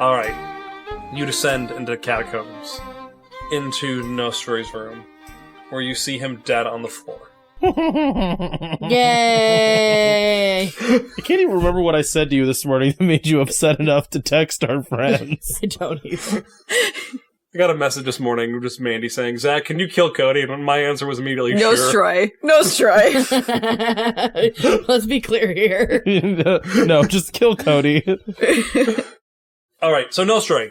Alright. You descend into the catacombs, into Nyostroy's room, where you see him dead on the floor. Yay! I can't even remember what I said to you this morning that made you upset enough to text our friends. I don't either. I got a message this morning, just Mandy saying, Zach, can you kill Cody? And my answer was immediately, Nyostroy. Nyostroy. Let's be clear here. No, just kill Cody. Alright, so Nyostroy,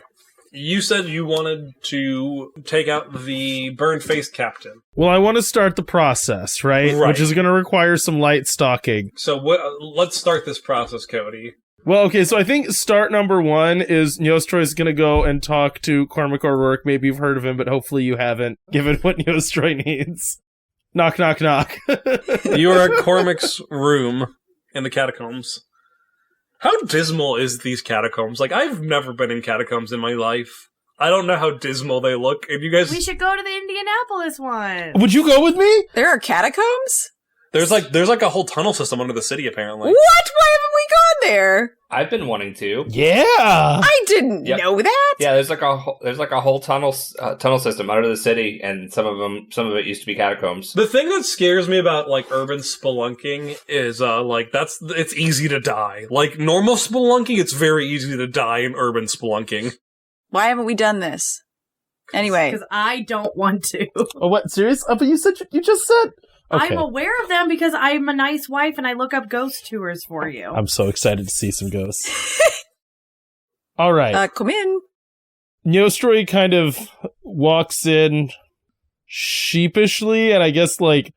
you said you wanted to take out the burned-faced captain. Well, I want to start the process, right? Which is going to require some light stalking. So let's start this process, Cody. Well, okay, so I think start number one is Nyostroy's going to go and talk to Cormac O'Rourke. Maybe you've heard of him, but hopefully you haven't, given what Nyostroy needs. Knock, knock, knock. You are at Cormac's room in the catacombs. How dismal is these catacombs? Like, I've never been in catacombs in my life. I don't know how dismal they look. And you guys... We should go to the Indianapolis one. Would you go with me? There are catacombs? There's like a whole tunnel system under the city, apparently. What? Why haven't we gone there? I've been wanting to. Yeah! I didn't know that. Yeah, there's like a whole tunnel system under the city, and some of it used to be catacombs. The thing that scares me about like urban spelunking is it's easy to die. Like normal spelunking, it's very easy to die in urban spelunking. Why haven't we done this? Anyway, Because I don't want to. Oh, what? Serious? Oh, but you just said... Okay. I'm aware of them because I'm a nice wife and I look up ghost tours for you. I'm so excited to see some ghosts. All right. come in. Nyostroy kind of walks in sheepishly and I guess like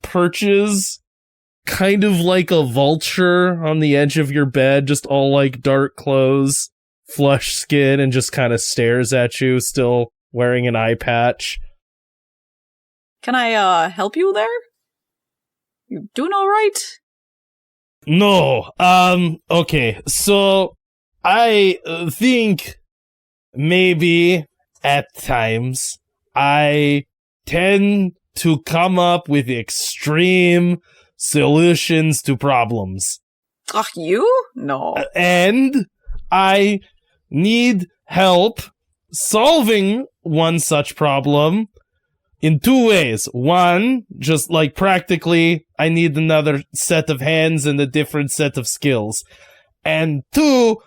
perches kind of like a vulture on the edge of your bed, just all like dark clothes, flush skin, and just kind of stares at you, still wearing an eye patch. Can I help you there? You doing all right? No. Okay. So I think maybe at times I tend to come up with extreme solutions to problems. Ugh, you? No. And I need help solving one such problem in two ways. One, just like practically, I need another set of hands and a different set of skills. And two,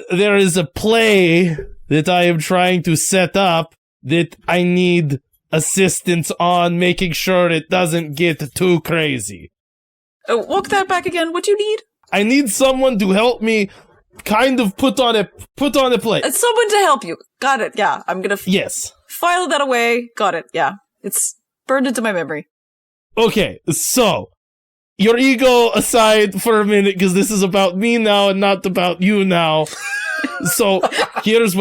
there is a play that I am trying to set up that I need assistance on, making sure it doesn't get too crazy. Walk that back again. What do you need? I need someone to help me kind of put on a play. Someone to help you. Got it. Yeah, I'm gonna Yes. file that away. Got it. Yeah, it's burned into my memory. Okay, so your ego aside for a minute, because this is about me now and not about you now. So here's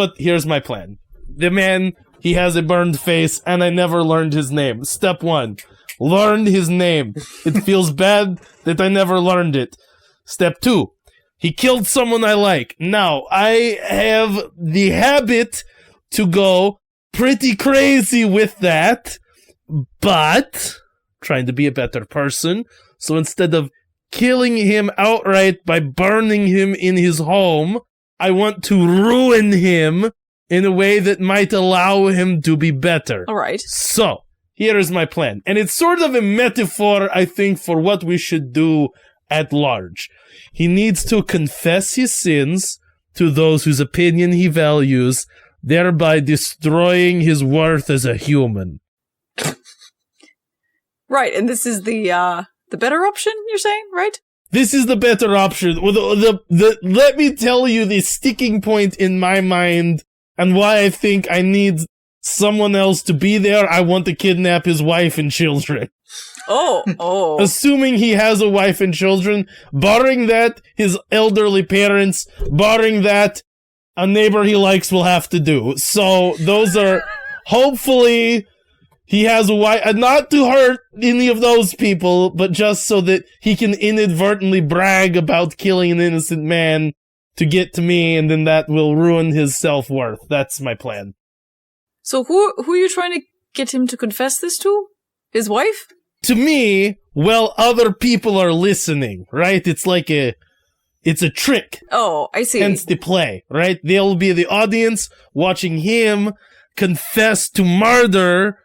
my plan. The man, he has a burned face, and I never learned his name. Step one, learn his name. It feels bad that I never learned it. Step two, he killed someone I like. Now, I have the habit to go pretty crazy with that, but trying to be a better person. So instead of killing him outright by burning him in his home, I want to ruin him in a way that might allow him to be better. All right. So, here is my plan. And it's sort of a metaphor, I think, for what we should do at large. He needs to confess his sins to those whose opinion he values, thereby destroying his worth as a human. Right, and this is the better option, you're saying, right? This is the better option. Well, let me tell you the sticking point in my mind and why I think I need someone else to be there. I want to kidnap his wife and children. Oh. Assuming he has a wife and children, barring that, his elderly parents, barring that, a neighbor he likes will have to do. So those are, hopefully, he has a wife, not to hurt any of those people, but just so that he can inadvertently brag about killing an innocent man to get to me, and then that will ruin his self-worth. That's my plan. So who are you trying to get him to confess this to? His wife? To me, well, other people are listening, right? It's like It's a trick. Oh, I see. Hence the play, right? They'll be the audience watching him confess to murder,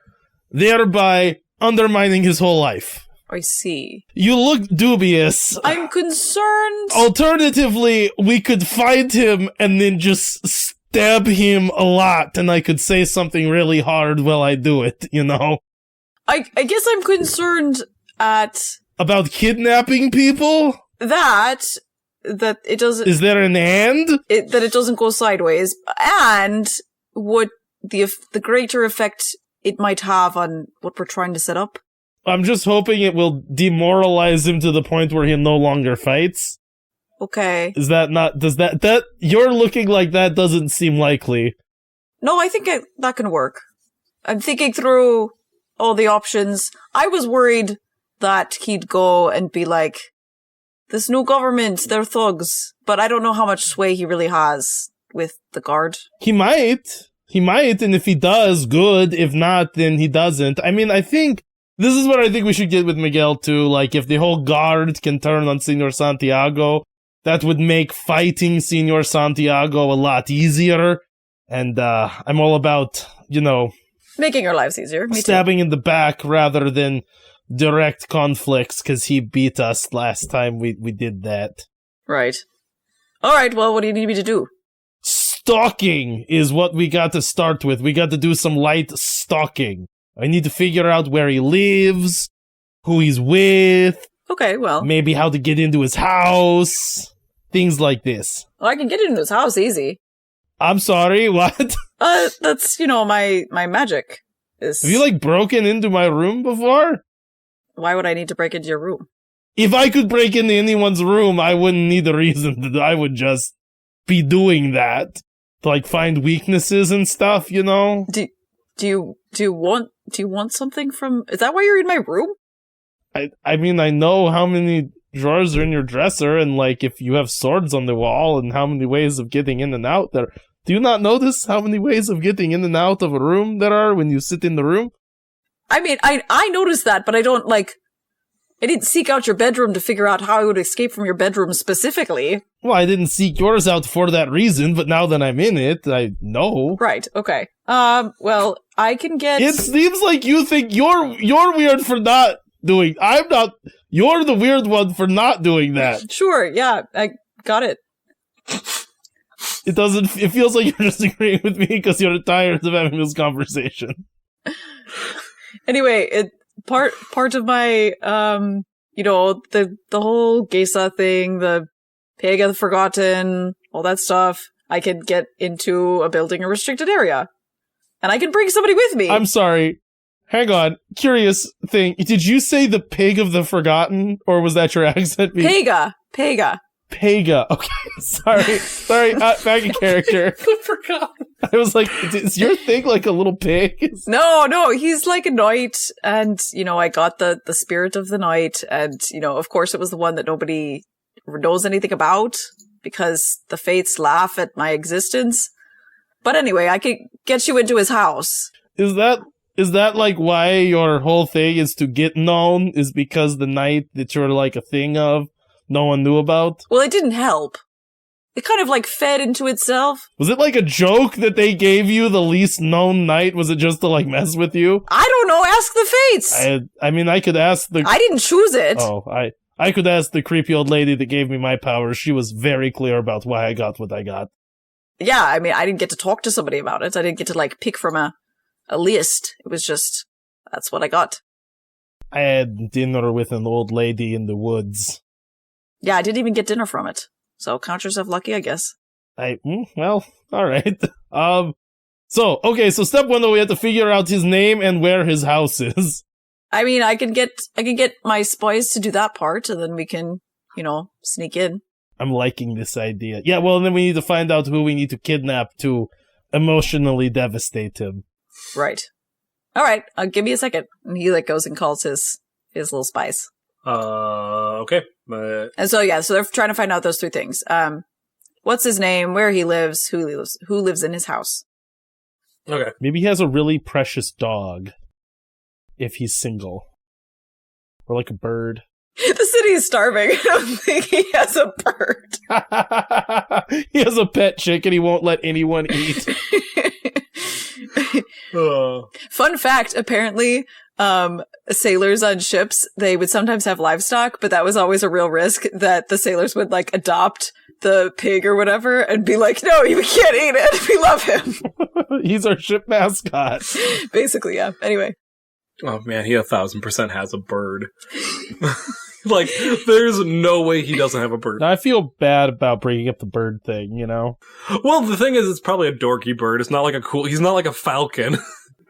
thereby undermining his whole life. I see. You look dubious. I'm concerned. Alternatively, we could find him and then just stab him a lot, and I could say something really hard while I do it, you know? I guess I'm concerned at... About kidnapping people? That it doesn't... Is there an and? That it doesn't go sideways, and what the greater effect it might have on what we're trying to set up. I'm just hoping it will demoralize him to the point where he no longer fights. Okay. Is that not... Does that... You're looking like that doesn't seem likely. No, I think that can work. I'm thinking through all the options. I was worried that he'd go and be like, this new government, they're thugs. But I don't know how much sway he really has with the guard. He might. And if he does, good. If not, then he doesn't. I mean, I think... This is what I think we should get with Miguel, too. Like, if the whole guard can turn on Senor Santiago, that would make fighting Senor Santiago a lot easier. And I'm all about, making our lives easier. Me stabbing in the back rather than direct conflicts, because he beat us last time we did that. Right. All right, well, what do you need me to do? Stalking is what we got to start with. We got to do some light stalking. I need to figure out where he lives, who he's with. Okay, well. Maybe how to get into his house. Things like this. Well, I can get into his house easy. I'm sorry, what? That's, my magic. Have you, broken into my room before? Why would I need to break into your room? If I could break into anyone's room, I wouldn't need a reason. I would just be doing that. To, find weaknesses and stuff, Do you want something from... Is that why you're in my room? I mean, I know how many drawers are in your dresser, and, if you have swords on the wall, and how many ways of getting in and out there. Do you not notice how many ways of getting in and out of a room there are when you sit in the room? I mean, I noticed that, but I don't, I didn't seek out your bedroom to figure out how I would escape from your bedroom specifically. Well, I didn't seek yours out for that reason, but now that I'm in it, I know. Right, okay. Well, I can get... It seems like you think you're weird for not doing... I'm not... You're the weird one for not doing that. Sure, yeah, I got it. It feels like you're just agreeing with me because you're tired of having this conversation. Anyway, part of my, the whole geisha thing, the pig of the forgotten, all that stuff, I can get into a building or restricted area. And I can bring somebody with me. I'm sorry. Hang on. Curious thing. Did you say the pig of the forgotten, or was that your accent? Pega. Okay, sorry. Back in character. Forgotten. I was like, is your thing like a little pig? No, he's like a knight, and, I got the spirit of the knight, and, of course it was the one that nobody knows anything about, because the fates laugh at my existence. But anyway, I can get you into his house. Is that why your whole thing is to get known, is because the knight that you're a thing of, no one knew about? Well, it didn't help. It kind of fed into itself. Was it a joke that they gave you, the least known knight? Was it just to mess with you? I don't know, ask the fates! I mean, I could ask the... I didn't choose it! Oh, I could ask the creepy old lady that gave me my powers. She was very clear about why I got what I got. Yeah, I mean, I didn't get to talk to somebody about it. I didn't get to, pick from a list. It was just, that's what I got. I had dinner with an old lady in the woods. Yeah, I didn't even get dinner from it. So count yourself lucky, I guess. Well, alright. So step one, though, we have to figure out his name and where his house is. I mean, I can get my spies to do that part, and then we can, sneak in. I'm liking this idea. Yeah, well, then we need to find out who we need to kidnap to emotionally devastate him. Right. Alright, give me a second. And he, goes and calls his little spies. Okay. And so they're trying to find out those three things. What's his name, where he lives, who lives in his house. Okay. Maybe he has a really precious dog, if he's single. Or a bird. The city is starving. I don't think he has a bird. He has a pet chicken he won't let anyone eat. Fun fact, apparently, sailors on ships, they would sometimes have livestock, but that was always a real risk that the sailors would like adopt the pig or whatever and be like, no, we can't eat it. We love him. He's our ship mascot. Basically, yeah. Anyway. Oh man, he 1,000% has a bird. Like, there's no way he doesn't have a bird. Now, I feel bad about bringing up the bird thing, you know? Well, the thing is, it's probably a dorky bird. It's not like he's not like a falcon.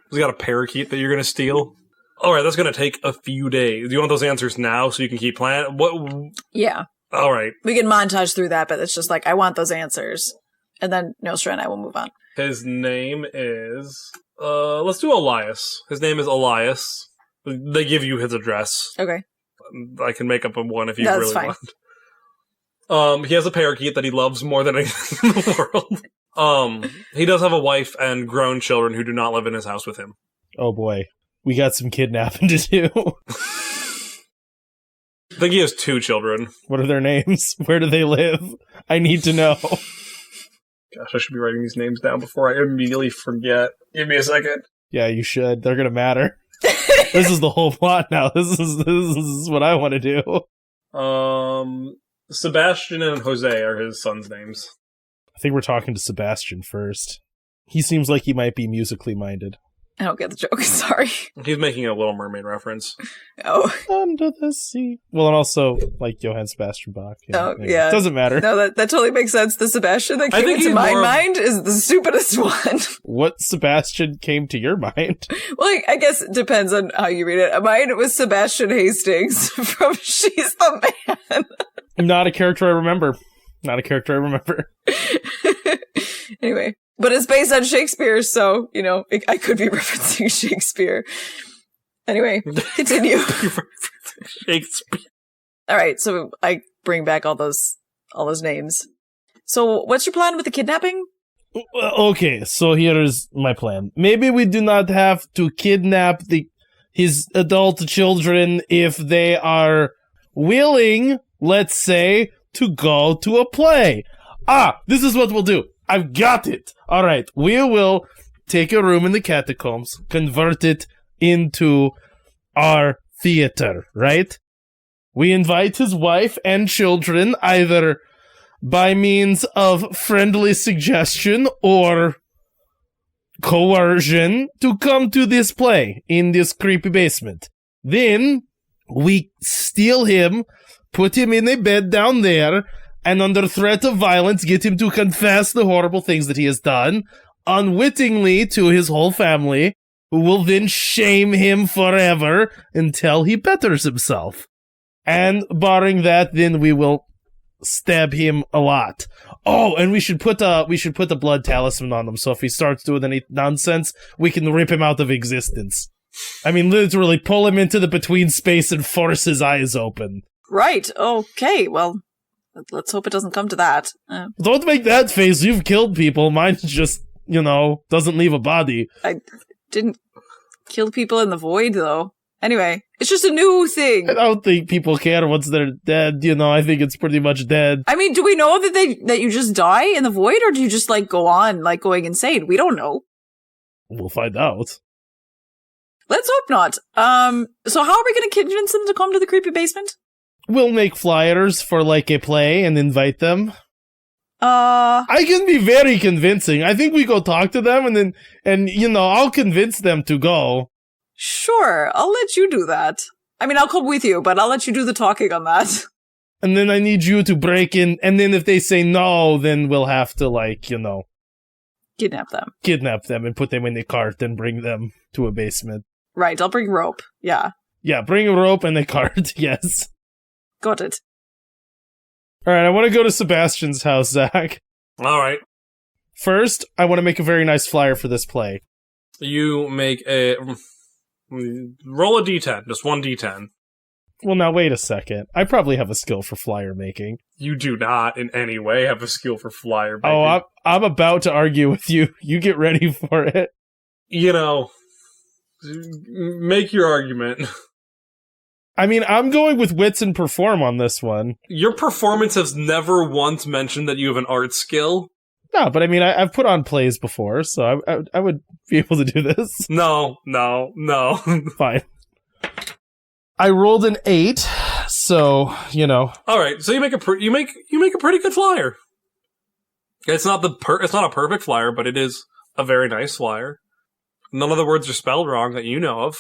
He's got a parakeet that you're gonna steal. Alright, that's gonna take a few days. Do you want those answers now so you can keep playing? What? Yeah. Alright. We can montage through that, but it's just like, I want those answers. And then Nyostroy and I will move on. His name is... let's do Elias. His name is Elias. They give you his address. Okay. I can make up a one if you That's really fine. want. He has a parakeet that he loves more than anything in the world. He does have a wife and grown children who do not live in his house with him. Oh boy. We got some kidnapping to do. I think he has 2 children. What are their names? Where do they live? I need to know. Gosh, I should be writing these names down before I immediately forget. Give me a second. Yeah, you should. They're gonna matter. This is the whole plot now. This is what I want to do. Sebastian and Jose are his sons' names. I think we're talking to Sebastian first. He seems like he might be musically minded. I don't get the joke. Sorry. He's making a Little Mermaid reference. Oh. Under the sea. Well, and also, like, Johann Sebastian Bach. Oh, anyway, yeah. Doesn't matter. No, that totally makes sense. The Sebastian that I came think into he's my more- mind is the stupidest one. What Sebastian came to your mind? Well, I guess it depends on how you read it. Mine was Sebastian Hastings from She's the Man. Not a character I remember. Anyway, but it's based on Shakespeare, so, you know, I could be referencing Shakespeare. Anyway, continue. Shakespeare. All right, so I bring back all those names. So, what's your plan with the kidnapping? Okay, so here is my plan. Maybe we do not have to kidnap his adult children if they are willing, let's say, to go to a play. This is what we'll do. I've got it. All right, we will take a room in the catacombs, convert it into our theater, right? We invite his wife and children either by means of friendly suggestion or coercion to come to this play in this creepy basement. Then we steal him, put him in a bed down there, and under threat of violence get him to confess the horrible things that he has done, unwittingly to his whole family, who will then shame him forever until he betters himself. And barring that, then we will stab him a lot. Oh, and we should put a blood talisman on him, so if he starts doing any nonsense, we can rip him out of existence. I mean, literally pull him into the between space and force his eyes open. Right, okay, well, let's hope it doesn't come to that. Don't make that face, you've killed people. Mine just, doesn't leave a body. I didn't kill people in the void, though. Anyway, it's just a new thing. I don't think people care once they're dead, I think it's pretty much dead. I mean, do we know that you just die in the void, or do you just, go on, going insane? We don't know. We'll find out. Let's hope not. So how are we going to convince them to come to the creepy basement? We'll make flyers for, a play and invite them. I can be very convincing. I think we go talk to them and I'll convince them to go. Sure, I'll let you do that. I mean, I'll come with you, but I'll let you do the talking on that. And then I need you to break in, and then if they say no, then we'll have to, Kidnap them. Kidnap them and put them in a cart and bring them to a basement. Right, I'll bring rope. Yeah. Yeah, bring a rope and a cart, yes. Got it. Alright, I want to go to Sebastian's house, Zach. Alright. First, I want to make a very nice flyer for this play. You make a... Roll a d10. Just one d10. Well, now, wait a second. I probably have a skill for flyer making. You do not in any way have a skill for flyer making. Oh, I'm about to argue with you. You get ready for it. Make your argument. I mean, I'm going with wits and perform on this one. Your performance has never once mentioned that you have an art skill. No, but I mean, I've put on plays before, so I would be able to do this. No. Fine. I rolled an 8, so, you know. All right, so you make a pretty good flyer. It's not it's not a perfect flyer, but it is a very nice flyer. None of the words are spelled wrong that you know of.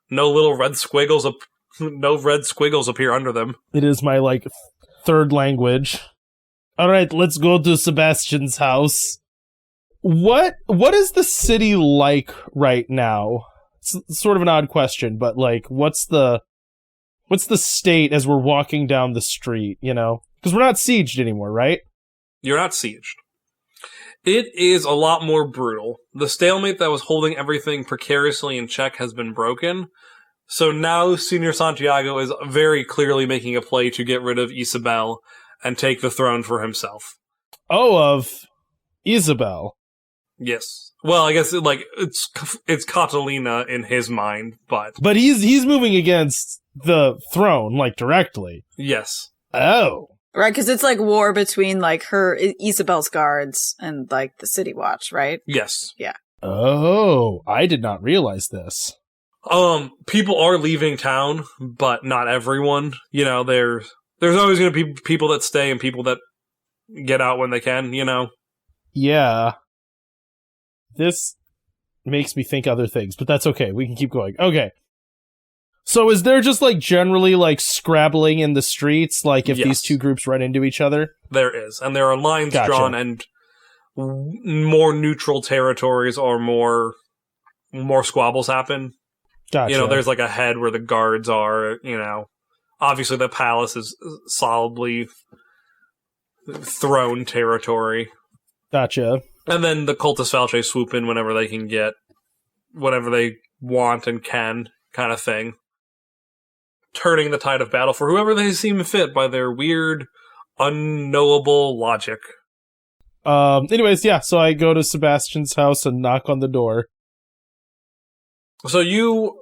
No little red squiggles appear under them. It is my, like, third language. All right, let's go to Sebastian's house. What is the city like right now? It's sort of an odd question, but like, what's the state as we're walking down the street? You know, because we're not sieged anymore, right? You're not sieged. It is a lot more brutal. The stalemate that was holding everything precariously in check has been broken. So now Senior Santiago is very clearly making a play to get rid of Isabel and take the throne for himself. Oh, of Isabel. Yes. Well, I guess it's Catalina in his mind, but he's moving against the throne, like, directly. Yes. Oh. Right, because it's like war between like Isabel's guards and like the City Watch, right? Yes. Yeah. Oh, I did not realize this. People are leaving town, but not everyone. You know, there's always going to be people that stay and people that get out when they can, you know? Yeah. This makes me think other things, but that's okay. We can keep going. Okay. So is there just, like, generally, like, scrabbling in the streets, like, if these two groups run into each other? There is. And there are lines drawn and more neutral territories or more squabbles happen. Gotcha. You know, there's, like, a head where the guards are, you know. Obviously, the palace is solidly throne territory. Gotcha. And then the Cultus Falche swoop in whenever they can get whatever they want and can, kind of thing. Turning the tide of battle for whoever they seem fit by their weird, unknowable logic. Anyways, yeah, so I go to Sebastian's house and knock on the door. So you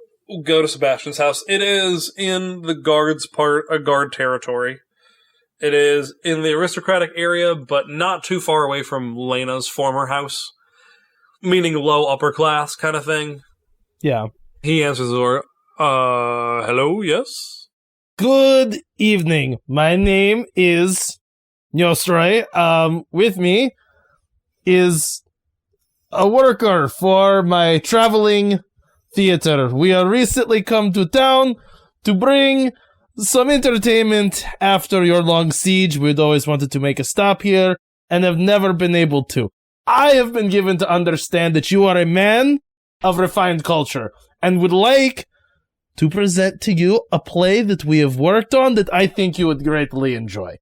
go to Sebastian's house. It is in the guard territory. It is in the aristocratic area, but not too far away from Lena's former house. Meaning low upper class kind of thing. Yeah. He answers the door. Hello, yes? Good evening. My name is Nyostroy. With me is a worker for my traveling theater. We have recently come to town to bring some entertainment after your long siege. We'd always wanted to make a stop here and have never been able to. I have been given to understand that you are a man of refined culture and would like to present to you a play that we have worked on that I think you would greatly enjoy.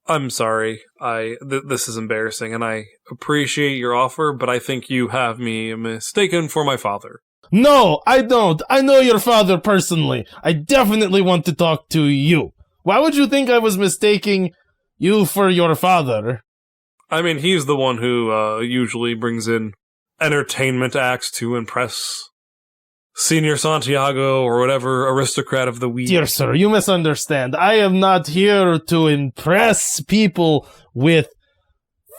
I'm sorry. This is embarrassing, and I appreciate your offer, but I think you have me mistaken for my father. No, I don't. I know your father personally. I definitely want to talk to you. Why would you think I was mistaking you for your father? I mean, he's the one who usually brings in entertainment acts to impress Senior Santiago or whatever aristocrat of the week. Dear sir, you misunderstand. I am not here to impress people with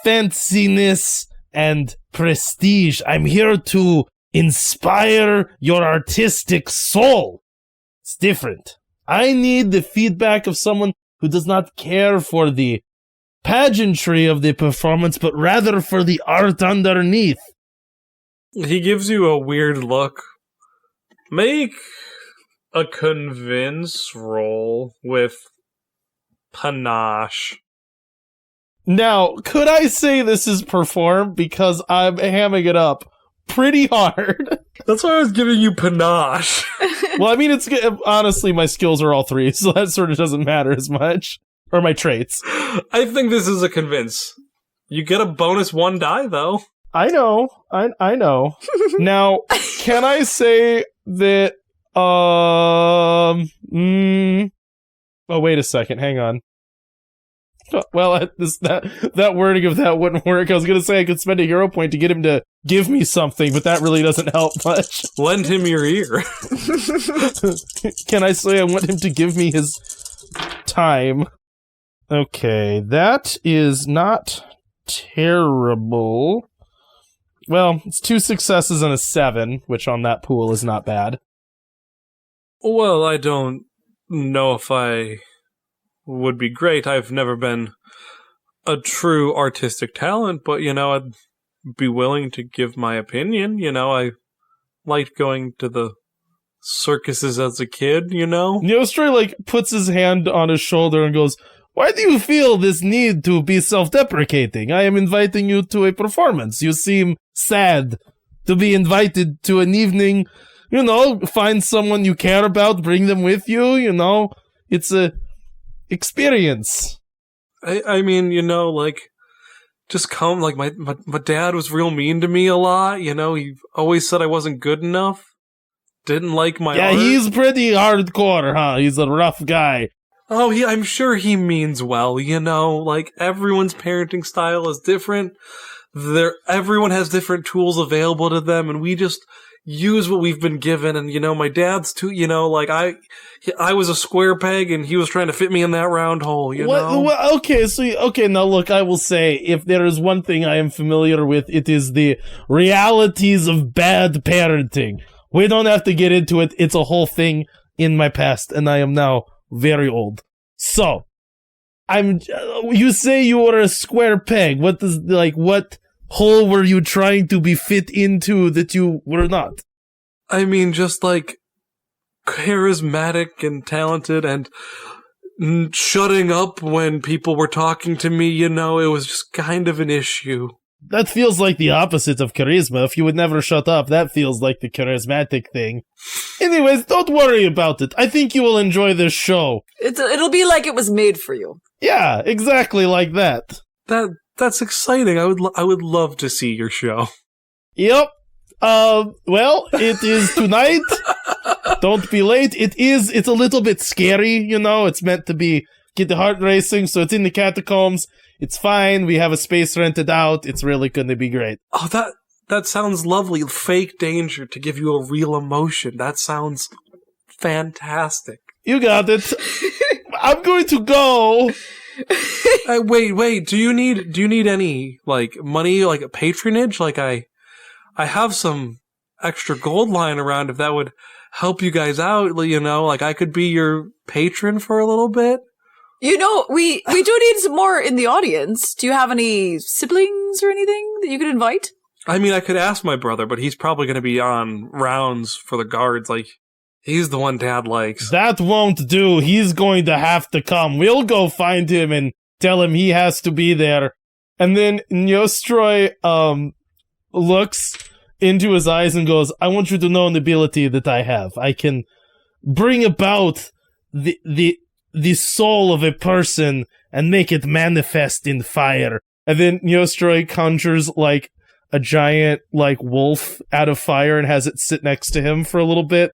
fanciness and prestige. I'm here to inspire your artistic soul. It's different. I need the feedback of someone who does not care for the pageantry of the performance, but rather for the art underneath. He gives you a weird look. Make a convince roll with panache. Now, could I say this is perform? Because I'm hamming it up pretty hard. That's why I was giving you panache. Well, I mean, it's honestly, my skills are all 3, so that sort of doesn't matter as much. Or my traits. I think this is a convince. You get a bonus 1 die, though. I know. I know. Now, can I say that, oh, wait a second. Hang on. Well, that wording of that wouldn't work. I was going to say I could spend a hero point to get him to give me something, but that really doesn't help much. Lend him your ear. Can I say I want him to give me his time? Okay, that is not terrible. Well, it's 2 successes and a 7, which on that pool is not bad. Well, I don't know if I would be great. I've never been a true artistic talent, but, I'd be willing to give my opinion. I liked going to the circuses as a kid, Nyostroy, puts his hand on his shoulder and goes, "Why do you feel this need to be self-deprecating? I am inviting you to a performance. You seem sad to be invited to an evening. Find someone you care about, bring them with you, It's a experience." I mean, just come. My dad was real mean to me a lot, He always said I wasn't good enough. Didn't like my art. He's pretty hardcore, huh? He's a rough guy. Oh, I'm sure he means well, everyone's parenting style is different. Everyone has different tools available to them, and we just use what we've been given. And, my dad's too, I was a square peg, and he was trying to fit me in that round hole, Well, okay, now look, I will say, if there is one thing I am familiar with, it is the realities of bad parenting. We don't have to get into it. It's a whole thing in my past, and I am now very old. So, you say you were a square peg. What hole were you trying to be fit into that you were not? I mean, just charismatic and talented and shutting up when people were talking to me, it was just kind of an issue. That feels like the opposite of charisma. If you would never shut up, that feels like the charismatic thing. Anyways, don't worry about it. I think you will enjoy this show. It'll be like it was made for you. Yeah, exactly like that. That's exciting. I would love to see your show. Yep. Well, it is tonight. Don't be late. It's a little bit scary, It's meant to get the heart racing, so it's in the catacombs. It's fine. We have a space rented out. It's really going to be great. Oh, that sounds lovely. Fake danger to give you a real emotion. That sounds fantastic. You got it. I'm going to go. Wait. Do you need any money, a patronage? I have some extra gold lying around if that would help you guys out. I could be your patron for a little bit. We do need some more in the audience. Do you have any siblings or anything that you could invite? I mean, I could ask my brother, but he's probably going to be on rounds for the guards. He's the one Dad likes. That won't do. He's going to have to come. We'll go find him and tell him he has to be there. And then Nyostroy looks into his eyes and goes, "I want you to know an ability that I have. I can bring about the soul of a person and make it manifest in fire." And then Nyostroy conjures a giant wolf out of fire and has it sit next to him for a little bit.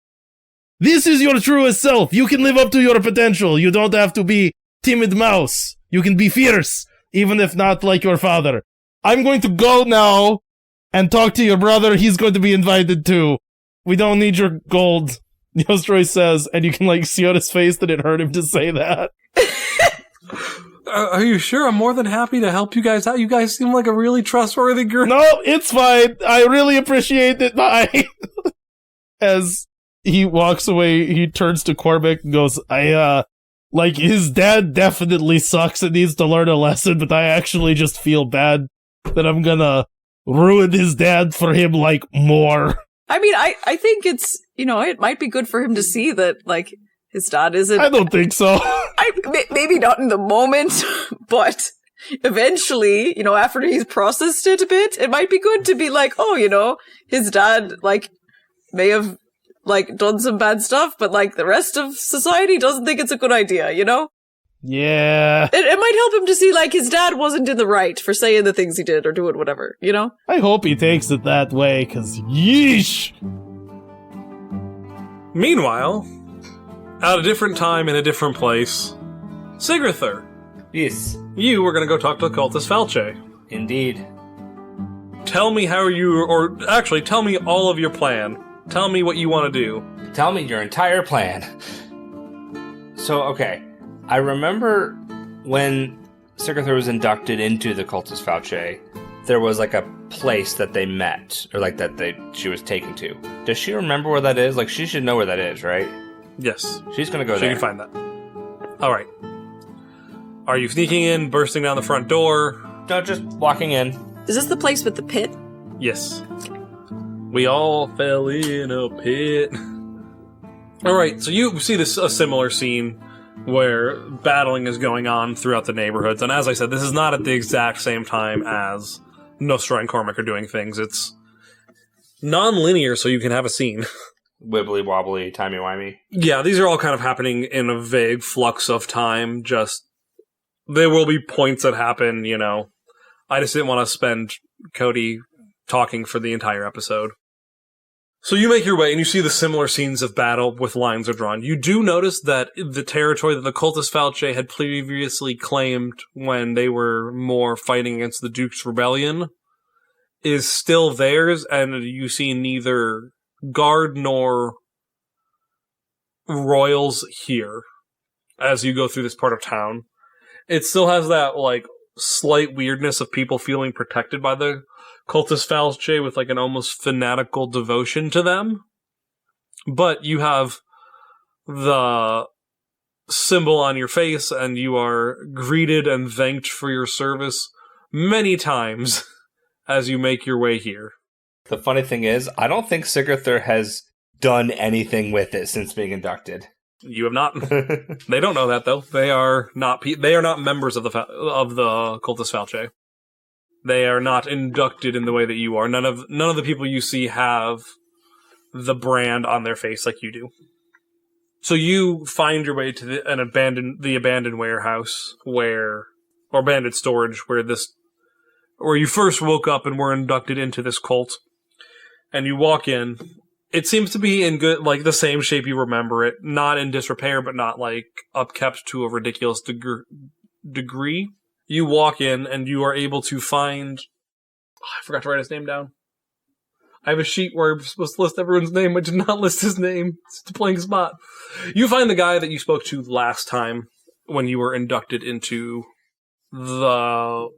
"This is your truest self. You can live up to your potential. You don't have to be timid mouse. You can be fierce, even if not like your father. I'm going to go now and talk to your brother. He's going to be invited too. We don't need your gold," Nyostroy says, and you can see on his face that it hurt him to say that. Are you sure? I'm more than happy to help you guys out. You guys seem like a really trustworthy group. No, it's fine. I really appreciate it. Bye. As he walks away, he turns to Cormac and goes, his dad definitely sucks and needs to learn a lesson, but I actually just feel bad that I'm gonna ruin his dad for him, more. I mean, I think it's, it might be good for him to see that, his dad isn't... I don't think so. Maybe not in the moment, but eventually, after he's processed it a bit, it might be good to be his dad, may have, done some bad stuff, but, the rest of society doesn't think it's a good idea, Yeah. It might help him to see, his dad wasn't in the right for saying the things he did or doing whatever, I hope he takes it that way, because yeesh! Meanwhile, at a different time in a different place, Sigurthur, Yes, you were going to go talk to the cultist Falche. indeed. tell me how you, or actually, tell me all of your plan. Tell me what you want to do. Tell me your entire plan. So, okay. I remember when Sigurdur was inducted into the Cultus Fauce, there was like a place that they met, or like she was taken to. Does she remember where that is? Like, she should know where that is, right? Yes. She's gonna go She there. can find that. Alright. Are you sneaking in, bursting down the front door? No, just walking in. Is this the place with the pit? Yes. We all fell in a pit. Alright, so you see a similar scene where battling is going on throughout the neighborhoods, and as I said, this is not at the exact same time as Nyostroy and Cormac are doing things. It's non-linear, so you can have a scene. Wibbly wobbly, timey wimey. Yeah, these are all kind of happening in a vague flux of time, just there will be points that happen, you know. I just didn't want to spend Cody talking for the entire episode. So you make your way, and you see the similar scenes of battle with lines are drawn. You do notice that the territory that the Cultus Fauce had previously claimed when they were more fighting against the Duke's Rebellion is still theirs, and you see neither guard nor royals here as you go through this part of town. It still has that, like, slight weirdness of people feeling protected by the Cultus Fauce with, like, an almost fanatical devotion to them. But you have the symbol on your face, and you are greeted and thanked for your service many times as you make your way here. The funny thing is, I don't think Sigurdur has done anything with it since being inducted. You have not. They don't know that, though. They are not members of the Cultus Fauce. They are not inducted in the way that you are. None of the people you see have the brand on their face like you do. So you find your way to the abandoned warehouse or abandoned storage where you first woke up and were inducted into this cult. And you walk in. It seems to be in good, like, the same shape you remember it. Not in disrepair, but not, like, upkept to a ridiculous degree. You walk in, and you are able to find... Oh, I forgot to write his name down. I have a sheet where I'm supposed to list everyone's name. I did not list his name. It's a blank spot. You find the guy that you spoke to last time when you were inducted into the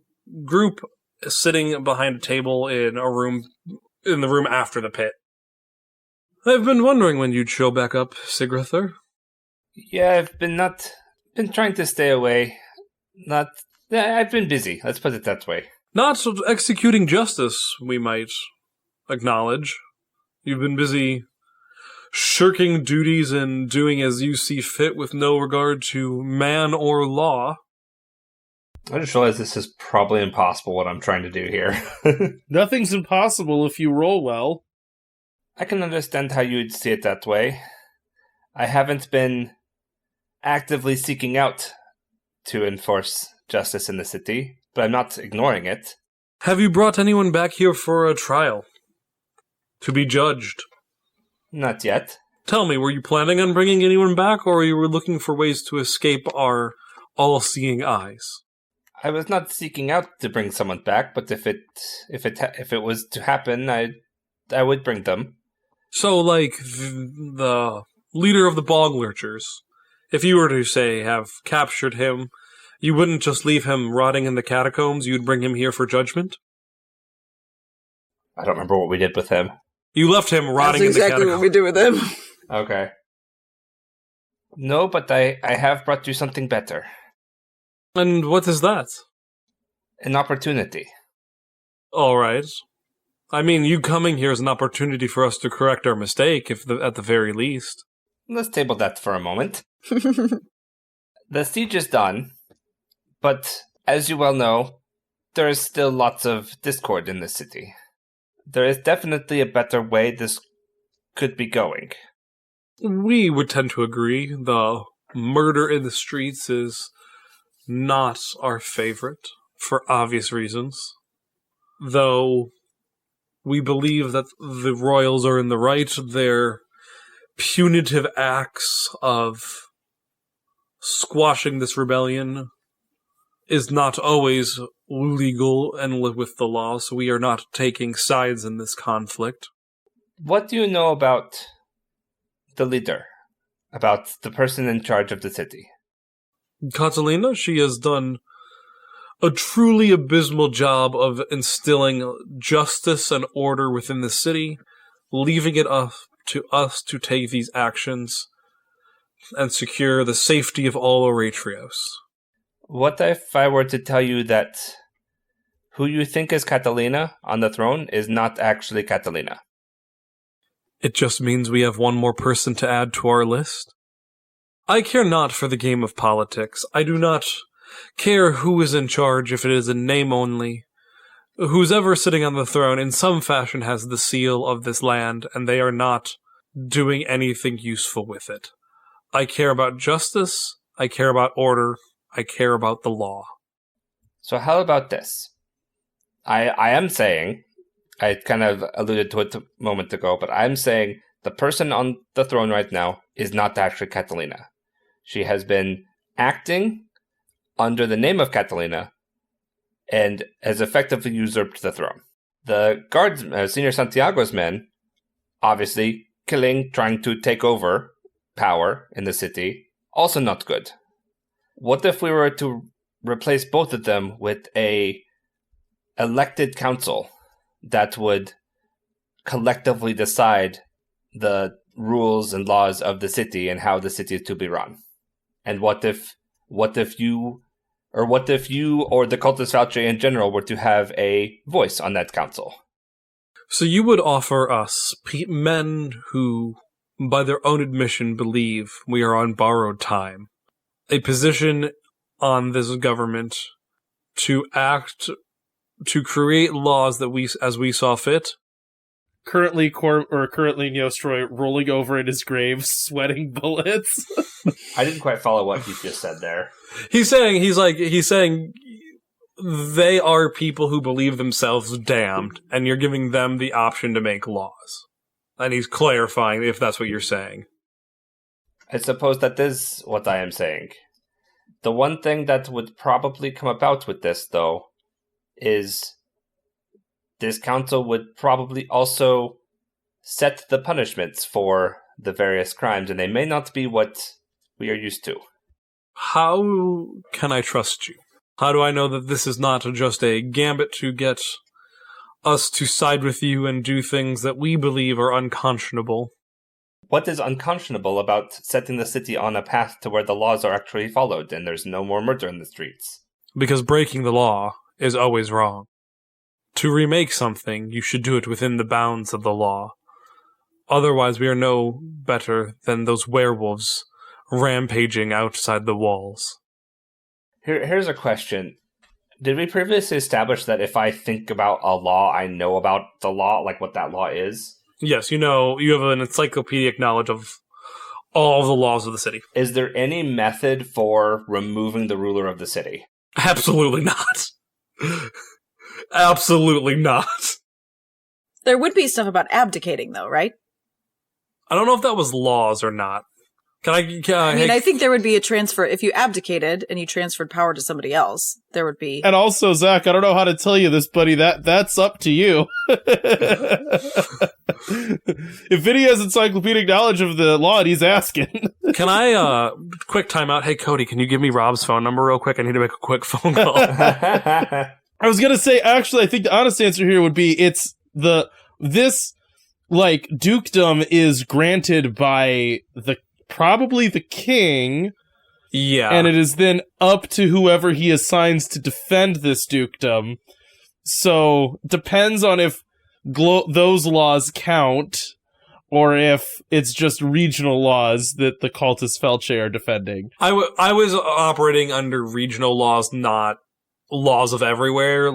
group sitting behind a table in the room after the pit. I've been wondering when you'd show back up, Sigurdur. Yeah, I've been trying to stay away. I've been busy. Let's put it that way. Not executing justice, we might acknowledge. You've been busy shirking duties and doing as you see fit with no regard to man or law. I just realized this is probably impossible what I'm trying to do here. Nothing's impossible if you roll well. I can understand how you'd see it that way. I haven't been actively seeking out to enforce justice in the city, but I'm not ignoring it. Have you brought anyone back here for a trial? To be judged? Not yet. Tell me, were you planning on bringing anyone back, or you were looking for ways to escape our all-seeing eyes? I was not seeking out to bring someone back, but if it was to happen, I would bring them. So, like, the leader of the Bog Lurchers, if you were to, say, have captured him, you wouldn't just leave him rotting in the catacombs, you'd bring him here for judgment? I don't remember what we did with him. You left him rotting in the That's exactly catacombs. what we do with him. Okay. No, but I have brought you something better. And what is that? An opportunity. All right. I mean, you coming here is an opportunity for us to correct our mistake, at the very least. Let's table that for a moment. The siege is done, but as you well know, there is still lots of discord in the city. There is definitely a better way this could be going. We would tend to agree. The murder in the streets is not our favorite, for obvious reasons. Though we believe that the royals are in the right, their punitive acts of squashing this rebellion is not always legal and with the law, so we are not taking sides in this conflict. What do you know about the leader? About the person in charge of the city? Catalina, she has done a truly abysmal job of instilling justice and order within the city, leaving it up to us to take these actions and secure the safety of all Eretrios. What if I were to tell you that who you think is Catalina on the throne is not actually Catalina? It just means we have one more person to add to our list. I care not for the game of politics. I do not care who is in charge if it is in name only. Who's ever sitting on the throne in some fashion has the seal of this land, and they are not doing anything useful with it. I care about justice, I care about order, I care about the law. So how about this? I am saying, I kind of alluded to it a moment ago, but I'm saying the person on the throne right now is not actually Catalina. She has been acting under the name of Catalina and has effectively usurped the throne. The guards, Senior Santiago's men, obviously killing, trying to take over power in the city, also not good. What if we were to replace both of them with a elected council that would collectively decide the rules and laws of the city and how the city is to be run? And what if you or the Cultus Fauci in general were to have a voice on that council? So you would offer us men who, by their own admission, believe we are on borrowed time, a position on this government to act, to create laws that we, as we saw fit. Currently Nyostroy rolling over in his grave, sweating bullets. I didn't quite follow what he just said there. He's saying they are people who believe themselves damned, and you're giving them the option to make laws. And he's clarifying if that's what you're saying. I suppose that is what I am saying. The one thing that would probably come about with this, though, is this council would probably also set the punishments for the various crimes, and they may not be what we are used to. How can I trust you? How do I know that this is not just a gambit to get us to side with you and do things that we believe are unconscionable? What is unconscionable about setting the city on a path to where the laws are actually followed and there's no more murder in the streets? Because breaking the law is always wrong. To remake something, you should do it within the bounds of the law. Otherwise, we are no better than those werewolves rampaging outside the walls. Here's a question. Did we previously establish that if I think about a law, I know about the law, like what that law is? Yes, you know, you have an encyclopedic knowledge of all the laws of the city. Is there any method for removing the ruler of the city? Absolutely not. Absolutely not. There would be stuff about abdicating, though, right? I don't know if that was laws or not. I think there would be a transfer. If you abdicated and you transferred power to somebody else, there would be... And also, Zach, I don't know how to tell you this, buddy. That's up to you. If Vinny has encyclopedic knowledge of the law, and he's asking. Can I, quick timeout? Hey, Cody, can you give me Rob's phone number real quick? I need to make a quick phone call. I was gonna say, actually, I think the honest answer here would be this dukedom is granted by probably the king. Yeah. And it is then up to whoever he assigns to defend this dukedom. So, depends on if those laws count, or if it's just regional laws that the Cultus Felce are defending. I was operating under regional laws, not laws of everywhere,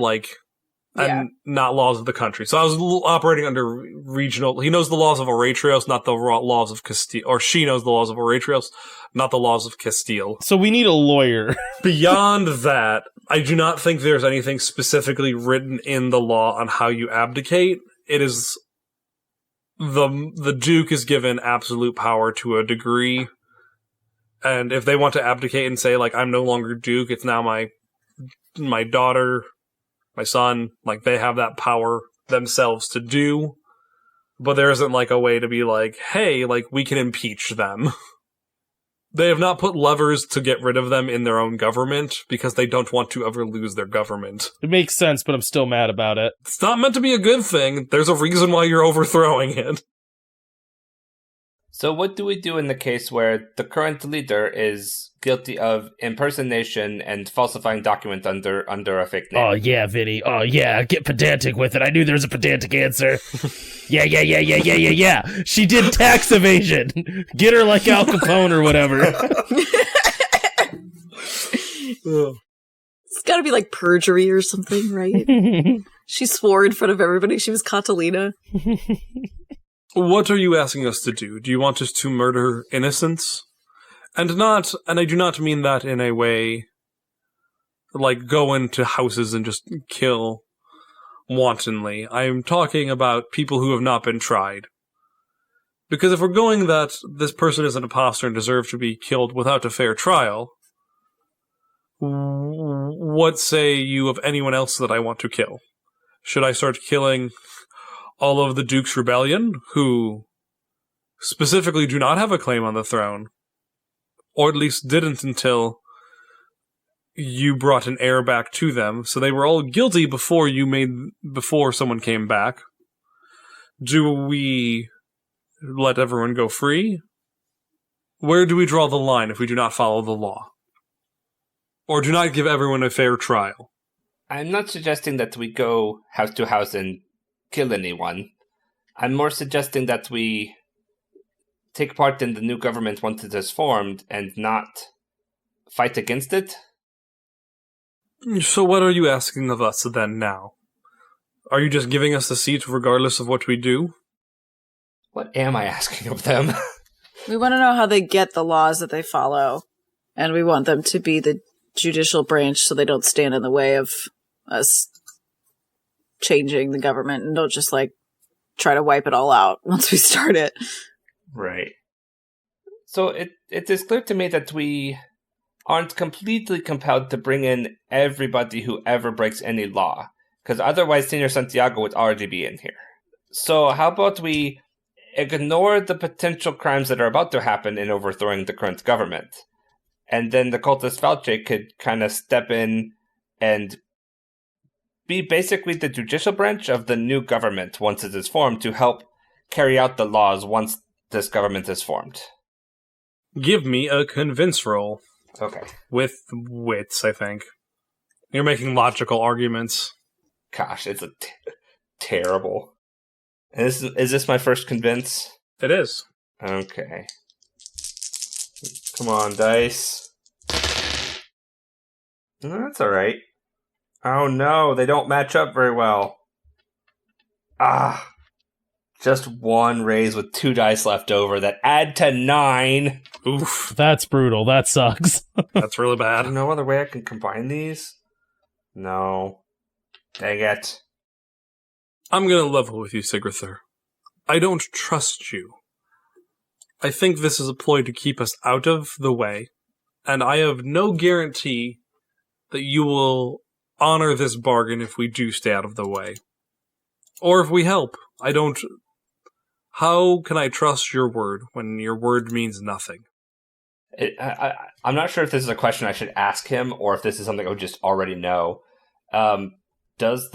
and not laws of the country. So I was operating under regional. He knows the laws of Eretrios, not the laws of Castille. Or she knows the laws of Eretrios, not the laws of Castille. So we need a lawyer. Beyond that, I do not think there's anything specifically written in the law on how you abdicate. It is the Duke is given absolute power to a degree. And if they want to abdicate and say, I'm no longer Duke, it's now my my daughter, my son, like, they have that power themselves to do. But there isn't, like, a way to be like, hey, like, we can impeach them. They have not put levers to get rid of them in their own government because they don't want to ever lose their government. It makes sense, but I'm still mad about it. It's not meant to be a good thing. There's a reason why you're overthrowing it. So what do we do in the case where the current leader is guilty of impersonation and falsifying document under a fake name? Oh, yeah, Vinny. Oh, yeah, get pedantic with it. I knew there was a pedantic answer. Yeah. She did tax evasion. Get her like Al Capone or whatever. It's got to be like perjury or something, right? She swore in front of everybody she was Catalina. What are you asking us to do? Do you want us to murder innocents? And I do not mean that in a way, like, go into houses and just kill wantonly. I am talking about people who have not been tried. Because if we're going that this person is an imposter and deserves to be killed without a fair trial, what say you of anyone else that I want to kill? Should I start killing all of the Duke's Rebellion, who specifically do not have a claim on the throne, or at least didn't until you brought an heir back to them, so they were all guilty before someone came back? Do we let everyone go free? Where do we draw the line if we do not follow the law? Or do not give everyone a fair trial? I'm not suggesting that we go house to house and kill anyone. I'm more suggesting that we take part in the new government once it is formed and not fight against it. So what are you asking of us then now? Are you just giving us a seat regardless of what we do? What am I asking of them? We want to know how they get the laws that they follow, and we want them to be the judicial branch so they don't stand in the way of us changing the government and don't just, like, try to wipe it all out once we start it. Right. So it is clear to me that we aren't completely compelled to bring in everybody who ever breaks any law, because otherwise Senior Santiago would already be in here. So how about we ignore the potential crimes that are about to happen in overthrowing the current government, and then the cultist Falche could kind of step in and be basically the judicial branch of the new government once it is formed to help carry out the laws once this government is formed. Give me a convince roll. Okay. With wits, I think. You're making logical arguments. Gosh, it's terrible. Is this my first convince? It is. Okay. Come on, dice. No, that's alright. Oh no, they don't match up very well. Just one raise with 2 dice left over that add to 9. Oof. That's brutal. That sucks. That's really bad. No other way I can combine these? No. Dang it. I'm gonna level with you, Sigurthur. I don't trust you. I think this is a ploy to keep us out of the way, and I have no guarantee that you will honor this bargain if we do stay out of the way. Or if we help. How can I trust your word when your word means nothing? I'm not sure if this is a question I should ask him or if this is something I would just already know. Does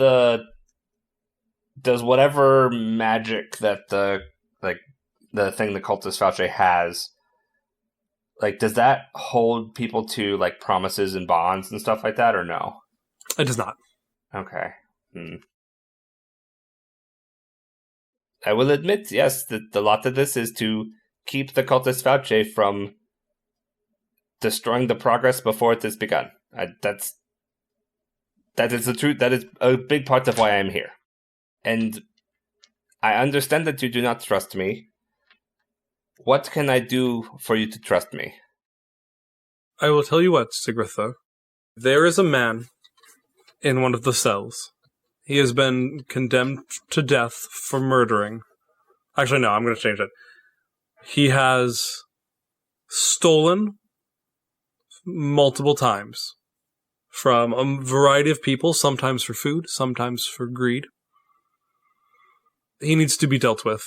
whatever magic that the thing the cultist Falche has, like, does that hold people to, like, promises and bonds and stuff like that, or no? It does not. Okay. I will admit, yes, that the lot of this is to keep the cultist Falche from destroying the progress before it has begun. That is the truth. That is a big part of why I am here. And I understand that you do not trust me. What can I do for you to trust me? I will tell you what, Sigurthur. There is a man in one of the cells. He has been condemned to death for murdering. Actually, no, I'm going to change it. He has stolen multiple times from a variety of people, sometimes for food, sometimes for greed. He needs to be dealt with.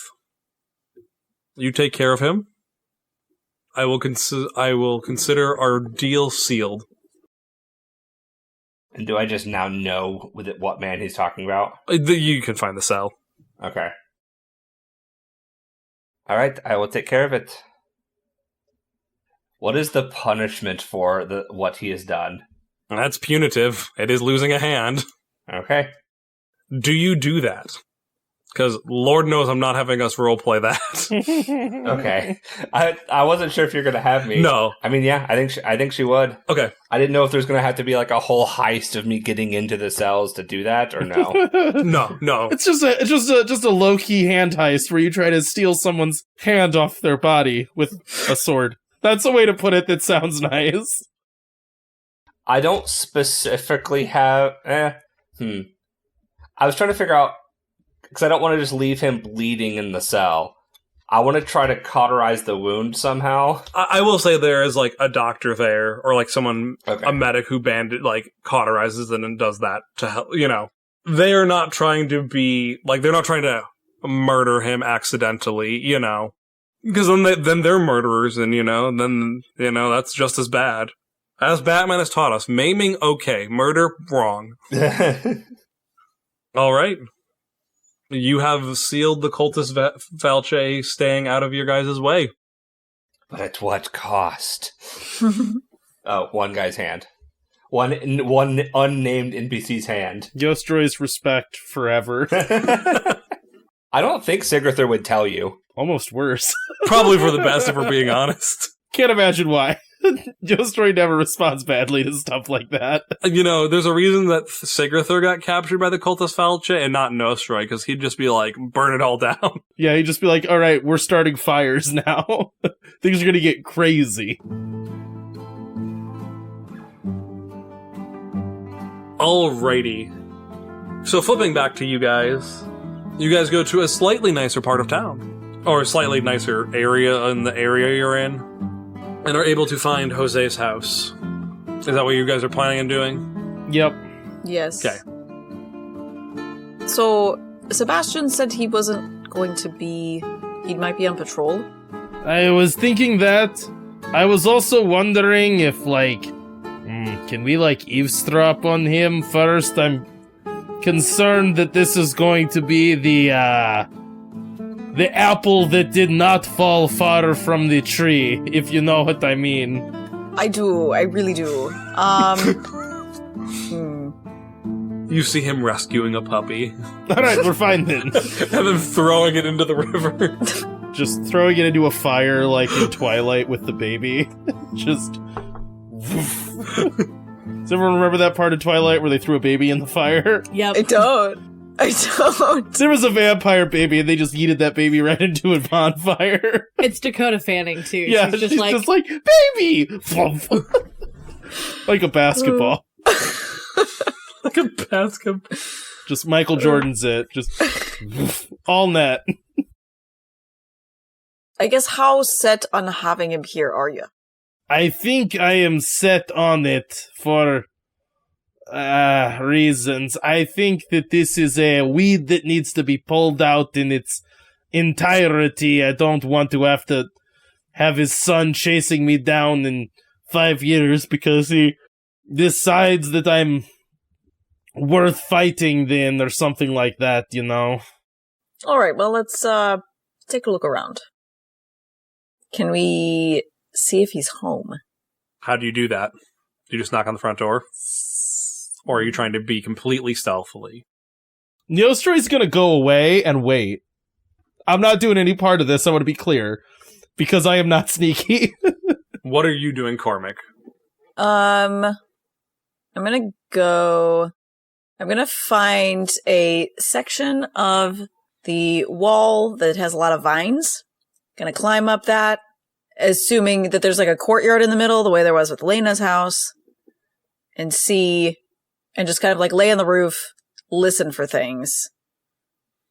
You take care of him. I will consider our deal sealed. And do I just now know what man he's talking about? You can find the cell. Okay. All right, I will take care of it. What is the punishment for what he has done? That's punitive. It is losing a hand. Okay. Do you do that? Because Lord knows I'm not having us roleplay that. Okay. I wasn't sure if you're going to have me. No. I mean, yeah, I think she would. Okay. I didn't know if there's going to have to be like a whole heist of me getting into the cells to do that or no. No. It's just a low key hand heist where you try to steal someone's hand off their body with a sword. That's a way to put it that sounds nice. I don't specifically have. I was trying to figure out, because I don't want to just leave him bleeding in the cell. I want to try to cauterize the wound somehow. I will say there is like a doctor there, or like someone, Okay. a medic who cauterizes it and does that to help. They are not trying to be like, they're not trying to murder him accidentally. Because then they're murderers, and then that's just as bad. As Batman has taught us, maiming okay, murder wrong. All right. You have sealed the cultist Falche staying out of your guys' way. But at what cost? Oh, one guy's hand. One unnamed NPC's hand. Nyostroy's respect forever. I don't think Sigurthur would tell you. Almost worse. Probably for the best, if we're being honest. Can't imagine why. Nyostroy never responds badly to stuff like that. There's a reason that Sigurthur got captured by the cultist Falche and not Nyostroy, because he'd just be like, burn it all down. Yeah, he'd just be like, alright, we're starting fires now. Things are gonna get crazy. Alrighty. So flipping back to you guys go to a slightly nicer part of town. Or a slightly nicer area in the area you're in. And are able to find Jose's house. Is that what you guys are planning on doing? Yep. Yes. Okay. So, Sebastian said he wasn't going to be... He might be on patrol. I was thinking that. I was also wondering if, can we, eavesdrop on him first? I'm concerned that this is going to be the apple that did not fall far from the tree, if you know what I mean. I do. I really do. You see him rescuing a puppy. Alright, we're fine then. And then throwing it into the river. Just throwing it into a fire like in Twilight with the baby. Just... Does everyone remember that part of Twilight where they threw a baby in the fire? Yep. I don't. There was a vampire baby and they just yeeted that baby right into a bonfire. It's Dakota Fanning, too. Yeah, she's she's just like, baby! Like a basketball. Like a basketball. Just Michael Jordan's it. Just all net. I guess how set on having him here are you? I think I am set on it for reasons. I think that this is a weed that needs to be pulled out in its entirety. I don't want to have his son chasing me down in 5 years because he decides that I'm worth fighting then or something like that, Alright, well, let's take a look around. Can we see if he's home? How do you do that? Do you just knock on the front door? Or are you trying to be completely stealthily? Nyostroy's gonna go away and wait. I'm not doing any part of this, I want to be clear. Because I am not sneaky. What are you doing, Cormac? I'm gonna find a section of the wall that has a lot of vines. Gonna climb up that, assuming that there's like a courtyard in the middle, the way there was with Lena's house, and just kind of like lay on the roof, listen for things.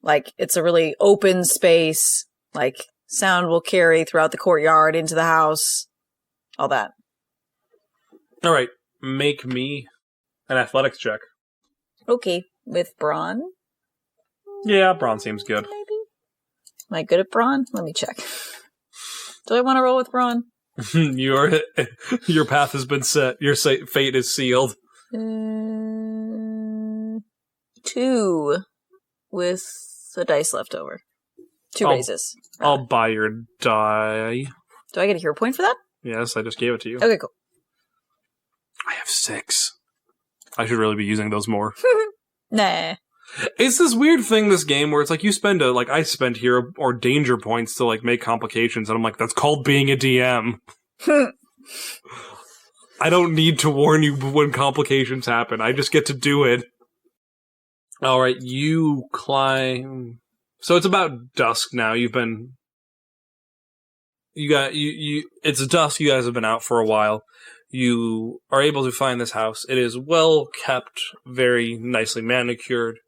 Like, it's a really open space, like, sound will carry throughout the courtyard into the house, all that. Alright, make me An athletics check. Okay, with brawn, Yeah, brawn seems good. maybe? Am I good at brawn? Let me check. Do I want to roll with brawn? Your path has been set. Your fate is sealed. 2 with a dice left over. 2 raises. I'll buy your die. Do I get a hero point for that? Yes, I just gave it to you. Okay, cool. I have 6. I should really be using those more. Nah. It's this weird thing, this game, where it's like you spend I spend hero or danger points to like make complications, and I'm like, that's called being a DM. I don't need to warn you when complications happen. I just get to do it. All right, you climb. So it's about dusk now. It's dusk. You guys have been out for a while. You are able to find this house. It is well kept, very nicely manicured.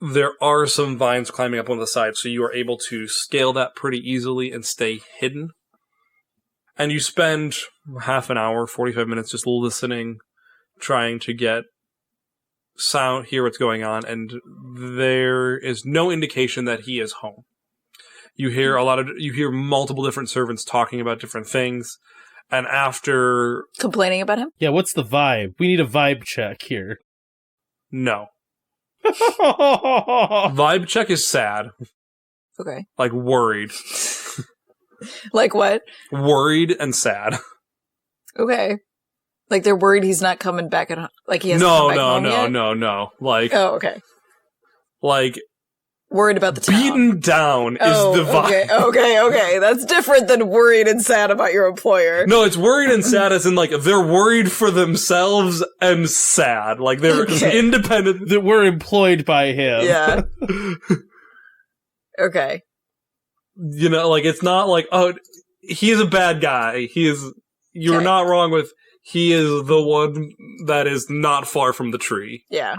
There are some vines climbing up on the side, so you are able to scale that pretty easily and stay hidden. And you spend half an hour, 45 minutes just listening, trying to get sound, hear what's going on, and there is no indication that he is home. You hear multiple different servants talking about different things, and after... Complaining about him? Yeah, what's the vibe? We need a vibe check here. No. Vibe check is sad. Okay. Like worried. Like what? Worried and sad. Okay. Like they're worried he's not coming back at home. Like he hasn't come back home yet? No. Like, oh, okay. Like, worried about the town. Beaten down is the vibe. Okay. That's different than worried and sad about your employer. No, it's worried and sad as in, like, they're worried for themselves and sad. Like, they're independent. That we're employed by him. Yeah. Okay. You know, like, it's not like, oh, he is a bad guy. You're not wrong with, he is the one that is not far from the tree. Yeah.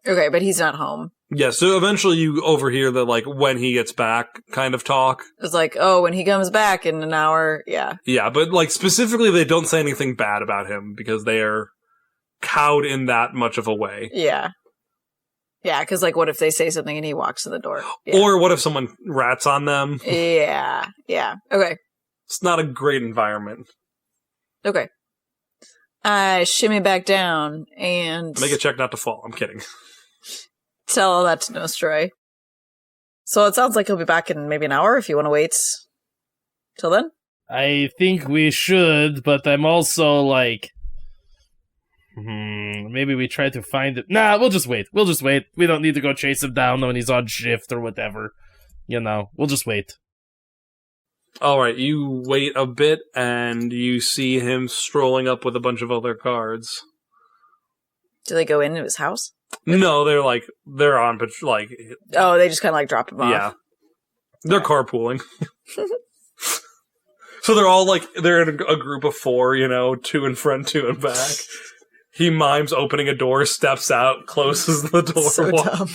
Okay, but he's not home. Yeah, so eventually you overhear the, like, when he gets back kind of talk. It's like, oh, when he comes back in an hour, yeah. Yeah, but, like, specifically they don't say anything bad about him because they are cowed in that much of a way. Yeah. Yeah, because, like, what if they say something and he walks to the door? Yeah. Or what if someone rats on them? Yeah. Okay. It's not a great environment. Okay. I shimmy back down and... Make a check not to fall. I'm kidding. Tell all that to Nyostroy. So it sounds like he'll be back in maybe an hour if you want to wait till then. I think we should, but I'm also like... maybe we try to find it. Nah, we'll just wait. We don't need to go chase him down when he's on shift or whatever. You know, we'll just wait. Alright, you wait a bit, and you see him strolling up with a bunch of other cards. Do they go into his house? No, they're on, but like... Oh, they just kind of like dropped him off. Yeah. They're carpooling. So they're all like, they're in a group of 4, you know, 2 in front, 2 in back. He mimes opening a door, steps out, closes the door. So dumb.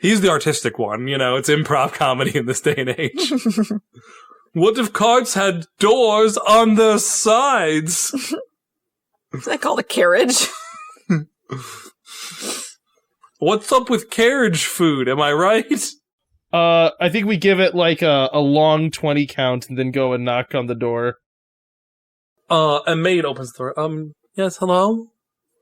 He's the artistic one, you know, it's improv comedy in this day and age. What if cards had doors on their sides? Is that called a carriage? What's up with carriage food, am I right? I think we give it like a long 20 count and then go and knock on the door. A maid opens the door. Yes, hello?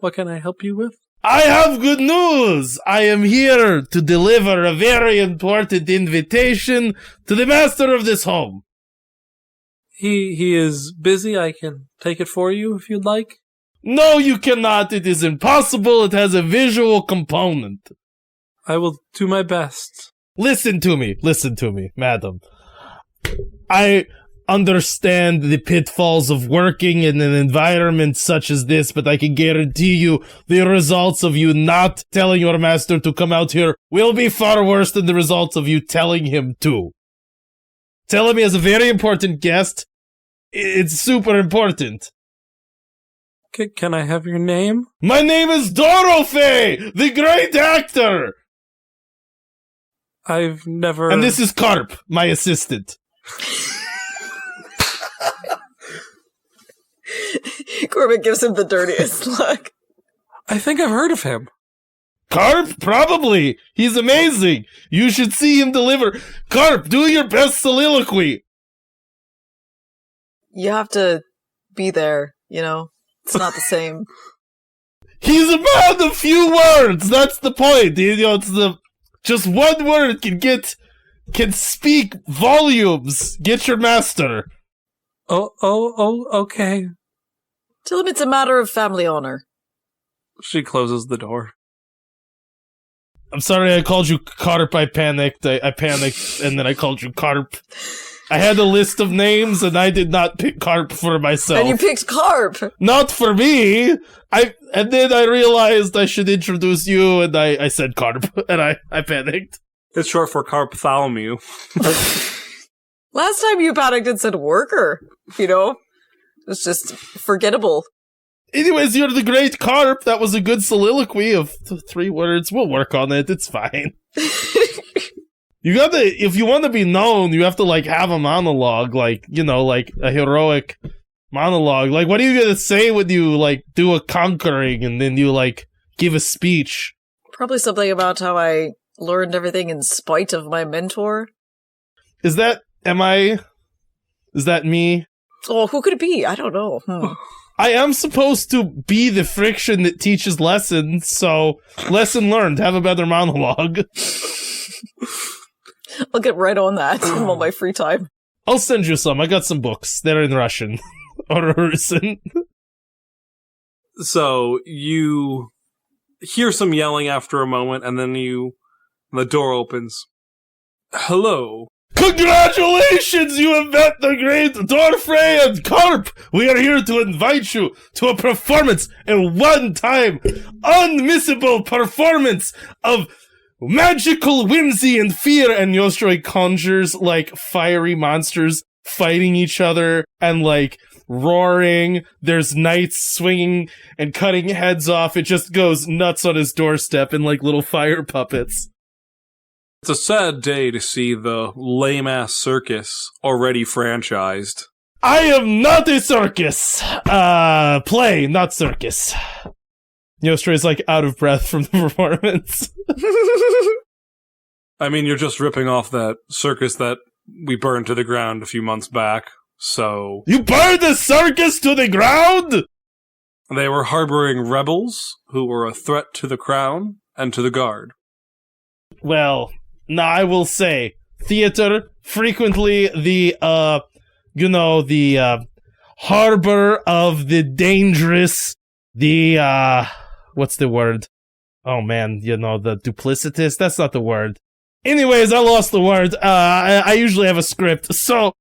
What can I help you with? I have good news! I am here to deliver a very important invitation to the master of this home. He is busy. I can take it for you if you'd like. No, you cannot. It is impossible. It has a visual component. I will do my best. Listen to me, madam. I understand the pitfalls of working in an environment such as this, but I can guarantee you the results of you not telling your master to come out here will be far worse than the results of you telling him to. Tell him he has a very important guest. It's super important. Can I have your name? My name is Dorothy, the great actor! I've never... And this is Carp, my assistant. Cormac gives him the dirtiest look. I think I've heard of him. Carp? Probably. He's amazing. You should see him deliver. Carp, do your best soliloquy. You have to be there, you know? It's not the same. He's a man of few words. That's the point. You know, it's just one word can speak volumes. Get your master. Okay. Tell him it's a matter of family honor. She closes the door. I'm sorry I called you Carp. I panicked. I panicked, and then I called you Carp. I had a list of names, and I did not pick Carp for myself. And you picked Carp! Not for me! And then I realized I should introduce you, and I said Carp, and I panicked. It's short for Carptholomew. Last time you panicked and said worker, you know? It's just forgettable. Anyways, you're the great Carp. That was a good soliloquy of 3 words. We'll work on it. It's fine. If you want to be known, you have to, like, have a monologue, like, you know, like a heroic monologue. Like, what are you going to say when you, like, do a conquering and then you, like, give a speech? Probably something about how I learned everything in spite of my mentor. Is that me? Oh, who could it be? I don't know. I am supposed to be the friction that teaches lessons, so lesson learned, have a better monologue. I'll get right on that in all my free time. I'll send you some. I got some books. They're in Russian. Or Russian. So, you hear some yelling after a moment, and then the door opens. Hello. Congratulations! You have met the great Dorfrey and Carp! We are here to invite you to a performance, a one-time, unmissable performance of magical whimsy and fear. And Nyostroy conjures, like, fiery monsters fighting each other and, like, roaring. There's knights swinging and cutting heads off. It just goes nuts on his doorstep in, like, little fire puppets. It's a sad day to see the lame-ass circus already franchised. I am not a circus! Play, not circus. Nyostroy's, like, out of breath from the performance. I mean, you're just ripping off that circus that we burned to the ground a few months back, so... You burned the circus to the ground?! They were harboring rebels who were a threat to the crown and to the guard. Well... Now, I will say, theater, frequently the harbor of the dangerous, what's the word? Oh man, the duplicitous? That's not the word. Anyways, I lost the word. I usually have a script. So,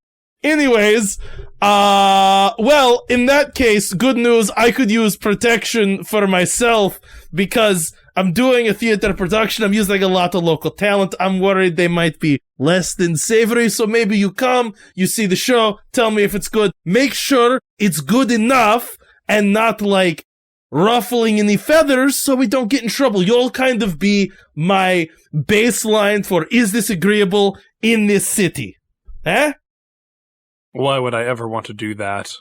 anyways, well, in that case, good news, I could use protection for myself, because I'm doing a theater production. I'm using a lot of local talent. I'm worried they might be less than savory. So maybe you come, you see the show, tell me if it's good. Make sure it's good enough and not, like, ruffling any feathers so we don't get in trouble. You'll kind of be my baseline for, is this agreeable in this city? Eh? Why would I ever want to do that?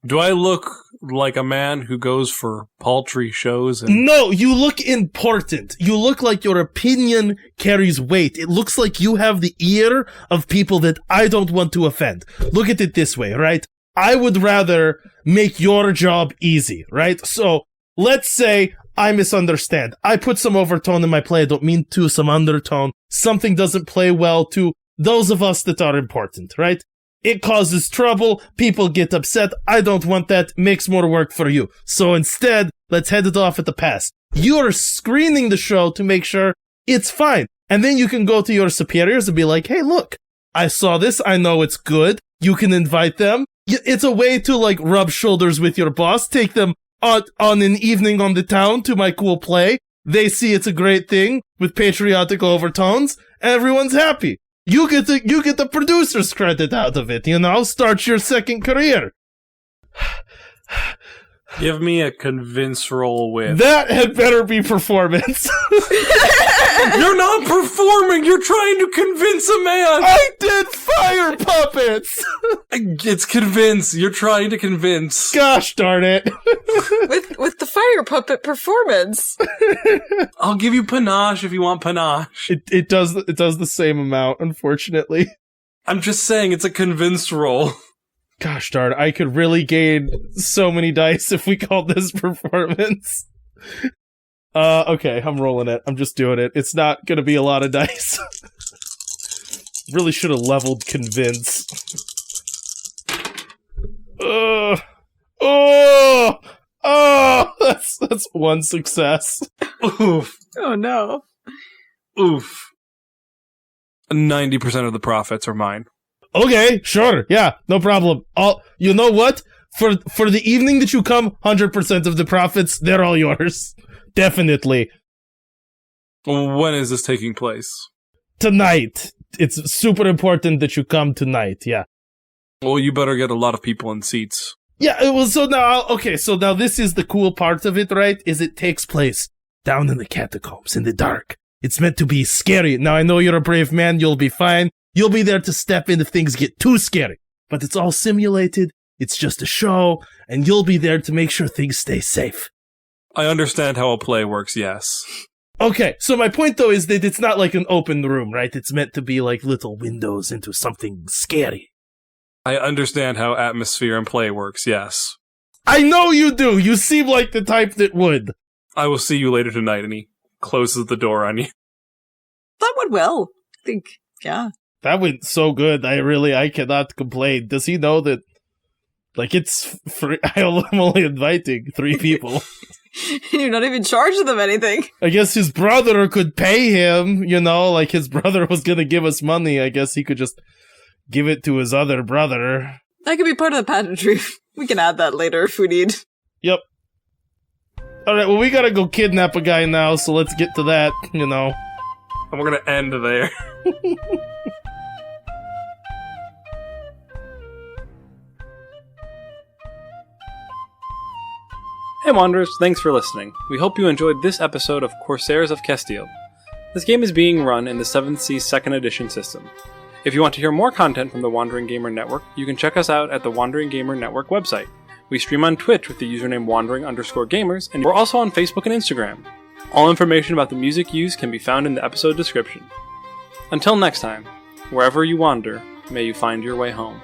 Do I look like a man who goes for paltry shows? No, you look important. You look like your opinion carries weight. It looks like you have the ear of people that I don't want to offend. Look at it this way, right? I would rather make your job easy, right? So, let's say I misunderstand. I put some overtone in my play. I don't mean to, some undertone. Something doesn't play well to those of us that are important, right? It causes trouble, people get upset, I don't want that, makes more work for you. So instead, let's head it off at the pass. You're screening the show to make sure it's fine. And then you can go to your superiors and be like, hey, look, I saw this, I know it's good. You can invite them. It's a way to, like, rub shoulders with your boss, take them on an evening on the town to my cool play. They see it's a great thing with patriotic overtones, and everyone's happy. You get the producer's credit out of it, Start your second career. Give me a convince roll with. That had better be performance. You're not performing! You're trying to convince a man! I did fire puppets! It's convince. You're trying to convince. Gosh darn it. with the fire puppet performance. I'll give you panache if you want panache. It does the same amount, unfortunately. I'm just saying it's a convince roll. Gosh darn, I could really gain so many dice if we called this performance. Okay, I'm rolling it. I'm just doing it. It's not gonna be a lot of dice. Really should have leveled convince. That's one success. Oof. Oh no. Oof. 90% of the profits are mine. Okay, sure, yeah, no problem. You know what? For the evening that you come, 100% of the profits, they're all yours. Definitely. When is this taking place? Tonight. It's super important that you come tonight, yeah. Well, you better get a lot of people in seats. Yeah, well, so now this is the cool part of it, right? Is it takes place down in the catacombs, in the dark. It's meant to be scary. Now, I know you're a brave man, you'll be fine. You'll be there to step in if things get too scary. But it's all simulated, it's just a show, and you'll be there to make sure things stay safe. I understand how a play works, yes. Okay, so my point though is that it's not like an open room, right? It's meant to be like little windows into something scary. I understand how atmosphere and play works, yes. I know you do! You seem like the type that would. I will see you later tonight, and he closes the door on you. That went well. I think, yeah. That went so good. I cannot complain. Does he know that, like, it's free? I'm only inviting 3 people. You're not even charging them anything. I guess his brother could pay him, like his brother was gonna give us money. I guess he could just give it to his other brother. That could be part of the pageantry. We can add that later if we need. Yep. Alright, well, we gotta go kidnap a guy now, so let's get to that, And we're gonna end there. Hey Wanderers, thanks for listening. We hope you enjoyed this episode of Corsairs of Castille. This game is being run in the 7th Sea 2nd Edition system. If you want to hear more content from the Wandering Gamer Network, you can check us out at the Wandering Gamer Network website. We stream on Twitch with the username wandering_gamers, and we're also on Facebook and Instagram. All information about the music used can be found in the episode description. Until next time, wherever you wander, may you find your way home.